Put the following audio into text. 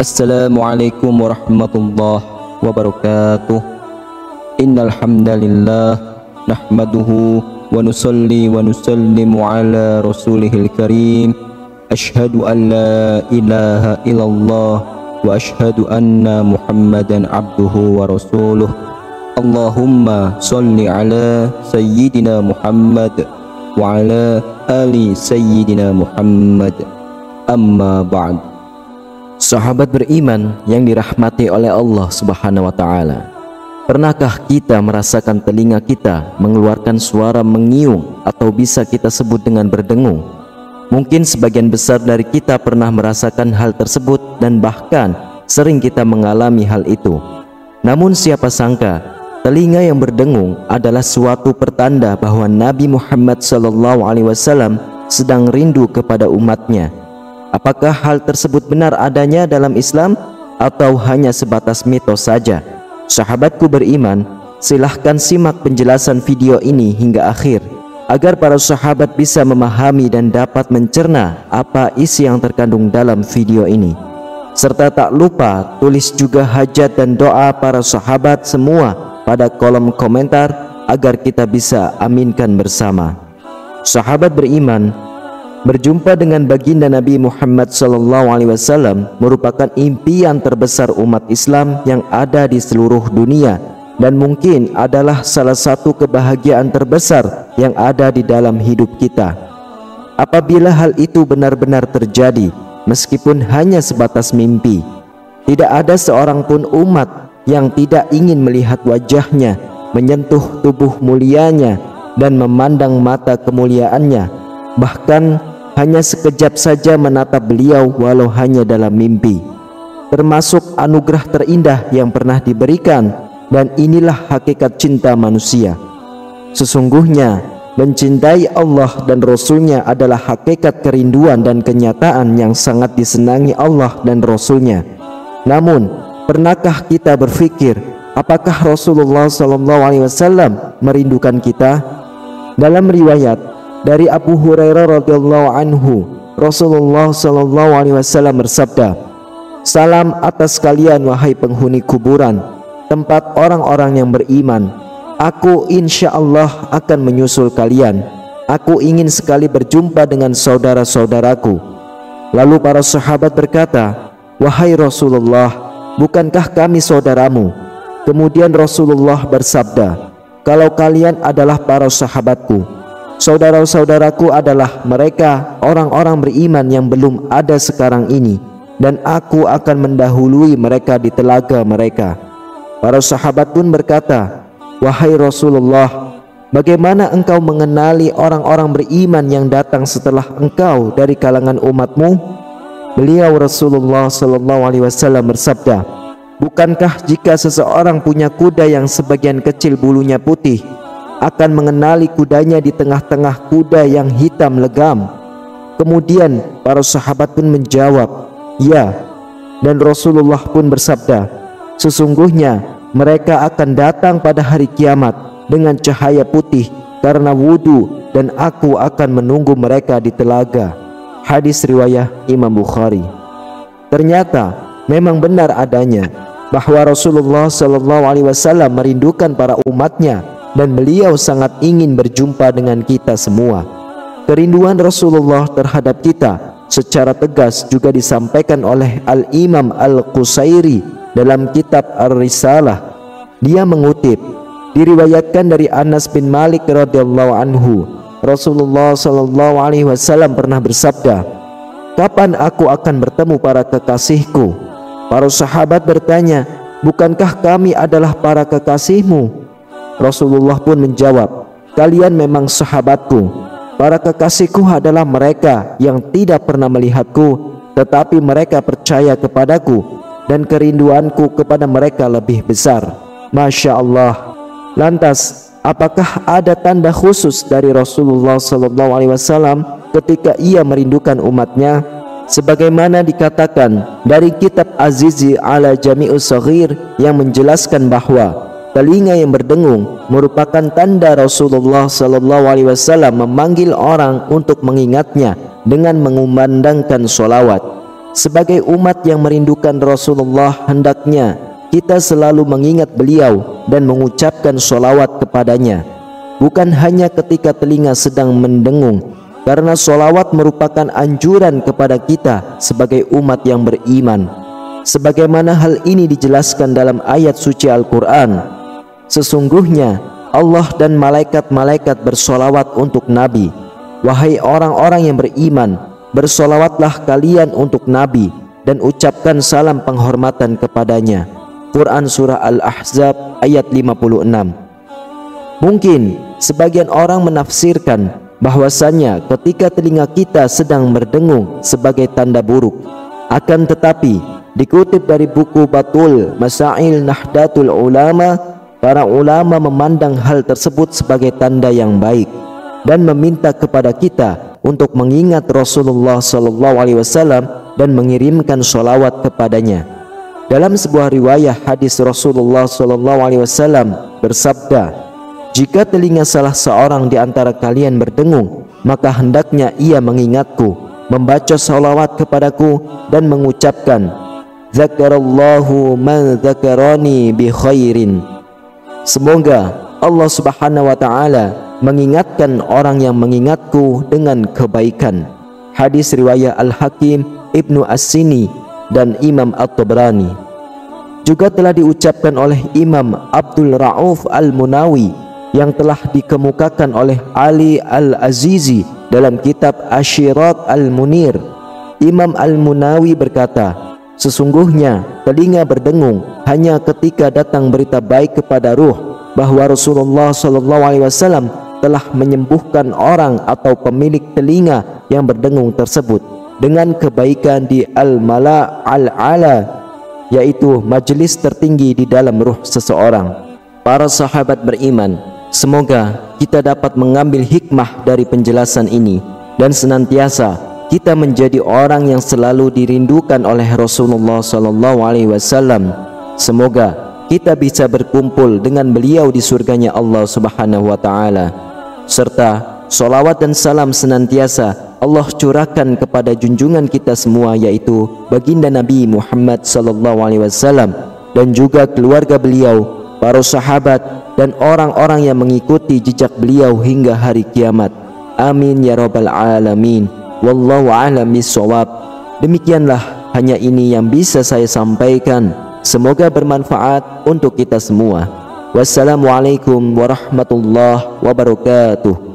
Assalamualaikum warahmatullahi wabarakatuh. Innal hamdalillah nahmaduhu wa nusalli wa nusallimu ala rasulihil karim. Ashhadu an la ilaha illallah wa ashhadu anna Muhammadan abduhu wa rasuluh. Allahumma salli ala sayyidina Muhammad wa ala ali sayyidina Muhammad. Amma ba'd. Sahabat beriman yang dirahmati oleh Allah Subhanahu wa taala. Pernahkah kita merasakan telinga kita mengeluarkan suara mengiung atau bisa kita sebut dengan berdengung? Mungkin sebagian besar dari kita pernah merasakan hal tersebut dan bahkan sering kita mengalami hal itu. Namun siapa sangka telinga yang berdengung adalah suatu pertanda bahwa Nabi Muhammad SAW sedang rindu kepada umatnya. Apakah hal tersebut benar adanya dalam Islam atau hanya sebatas mitos saja? Sahabatku beriman, silahkan simak penjelasan video ini hingga akhir agar para sahabat bisa memahami dan dapat mencerna apa isi yang terkandung dalam video ini. Serta tak lupa tulis juga hajat dan doa para sahabat semua pada kolom komentar agar kita bisa aminkan bersama. Sahabat beriman, berjumpa dengan baginda Nabi Muhammad SAW merupakan impian terbesar umat Islam yang ada di seluruh dunia dan mungkin adalah salah satu kebahagiaan terbesar yang ada di dalam hidup kita. Apabila hal itu benar-benar terjadi, meskipun hanya sebatas mimpi, tidak ada seorang pun umat yang tidak ingin melihat wajahnya, menyentuh tubuh mulianya dan memandang mata kemuliaannya, bahkan hanya sekejap saja menatap beliau walau hanya dalam mimpi. Termasuk anugerah terindah yang pernah diberikan, dan inilah hakikat cinta manusia. Sesungguhnya mencintai Allah dan Rasulnya adalah hakikat kerinduan dan kenyataan yang sangat disenangi Allah dan Rasulnya. Namun pernahkah kita berpikir apakah Rasulullah SAW merindukan kita? Dalam riwayat dari Abu Hurairah radhiyallahu anhu, Rasulullah SAW bersabda, "Salam atas kalian wahai penghuni kuburan, tempat orang-orang yang beriman. Aku insya Allah akan menyusul kalian. Aku ingin sekali berjumpa dengan saudara-saudaraku." Lalu para sahabat berkata, "Wahai Rasulullah, bukankah kami saudaramu?" Kemudian Rasulullah bersabda, "Kalau kalian adalah para sahabatku, saudara-saudaraku adalah mereka orang-orang beriman yang belum ada sekarang ini, dan aku akan mendahului mereka di telaga mereka." Para sahabat pun berkata, "Wahai Rasulullah, bagaimana engkau mengenali orang-orang beriman yang datang setelah engkau dari kalangan umatmu?" Beliau Rasulullah SAW bersabda, "Bukankah jika seseorang punya kuda yang sebagian kecil bulunya putih, akan mengenali kudanya di tengah-tengah kuda yang hitam legam?" Kemudian para sahabat pun menjawab, "Ya." Dan Rasulullah pun bersabda, "Sesungguhnya mereka akan datang pada hari kiamat dengan cahaya putih karena wudu, dan aku akan menunggu mereka di telaga." Hadis riwayat Imam Bukhari. Ternyata memang benar adanya bahwa Rasulullah SAW merindukan para umatnya, dan beliau sangat ingin berjumpa dengan kita semua. Kerinduan Rasulullah terhadap kita secara tegas juga disampaikan oleh Al-Imam Al-Qusairi dalam kitab Ar-Risalah. Dia mengutip, diriwayatkan dari Anas bin Malik radhiyallahu anhu, Rasulullah SAW pernah bersabda, "Kapan aku akan bertemu para kekasihku?" Para sahabat bertanya, "Bukankah kami adalah para kekasihmu?" Rasulullah pun menjawab, "Kalian memang sahabatku. Para kekasihku adalah mereka yang tidak pernah melihatku, tetapi mereka percaya kepadaku, dan kerinduanku kepada mereka lebih besar." Masya Allah. Lantas, apakah ada tanda khusus dari Rasulullah SAW ketika ia merindukan umatnya? Sebagaimana dikatakan dari kitab Azizi ala Jami'us Saghir yang menjelaskan bahwa telinga yang berdengung merupakan tanda Rasulullah SAW memanggil orang untuk mengingatnya dengan mengumandangkan sholawat. Sebagai umat yang merindukan Rasulullah, hendaknya kita selalu mengingat beliau dan mengucapkan sholawat kepadanya, bukan hanya ketika telinga sedang mendengung, karena sholawat merupakan anjuran kepada kita sebagai umat yang beriman. Sebagaimana hal ini dijelaskan dalam ayat suci Al-Quran, sesungguhnya Allah dan malaikat-malaikat bersolawat untuk Nabi. Wahai orang-orang yang beriman, bersolawatlah kalian untuk Nabi dan ucapkan salam penghormatan kepadanya. Quran Surah Al-Ahzab ayat 56. Mungkin sebagian orang menafsirkan bahwasanya ketika telinga kita sedang berdengung sebagai tanda buruk. Akan tetapi dikutip dari buku Batul Masail Nahdlatul Ulama, para ulama memandang hal tersebut sebagai tanda yang baik dan meminta kepada kita untuk mengingat Rasulullah SAW dan mengirimkan sholawat kepadanya. Dalam sebuah riwayat hadis, Rasulullah SAW bersabda, "Jika telinga salah seorang di antara kalian berdengung, maka hendaknya ia mengingatku, membaca sholawat kepadaku dan mengucapkan, Zakarallahu man zakarani bi khairin." Semoga Allah Subhanahu wa Ta'ala mengingatkan orang yang mengingatku dengan kebaikan. Hadis riwayat Al-Hakim, Ibnu As-Sini dan Imam At-Tabrani. Juga telah diucapkan oleh Imam Abdul Rauf Al-Munawi yang telah dikemukakan oleh Ali Al-Azizi dalam kitab Ashirat Al-Munir. Imam Al-Munawi berkata, sesungguhnya telinga berdengung hanya ketika datang berita baik kepada ruh bahwa Rasulullah SAW telah menyembuhkan orang atau pemilik telinga yang berdengung tersebut dengan kebaikan di Al-Mala' Al-Ala, yaitu majelis tertinggi di dalam ruh seseorang. Para sahabat beriman, semoga kita dapat mengambil hikmah dari penjelasan ini dan senantiasa kita menjadi orang yang selalu dirindukan oleh Rasulullah SAW. Semoga kita bisa berkumpul dengan beliau di surganya Allah Subhanahu wa Ta'ala, serta sholawat dan salam senantiasa Allah curahkan kepada junjungan kita semua, yaitu baginda Nabi Muhammad SAW, dan juga keluarga beliau, para sahabat dan orang-orang yang mengikuti jejak beliau hingga hari kiamat. Amin ya rabbal alamin. Wallahu a'lam bishawab. Demikianlah hanya ini yang bisa saya sampaikan. Semoga bermanfaat untuk kita semua. Wassalamualaikum warahmatullahi wabarakatuh.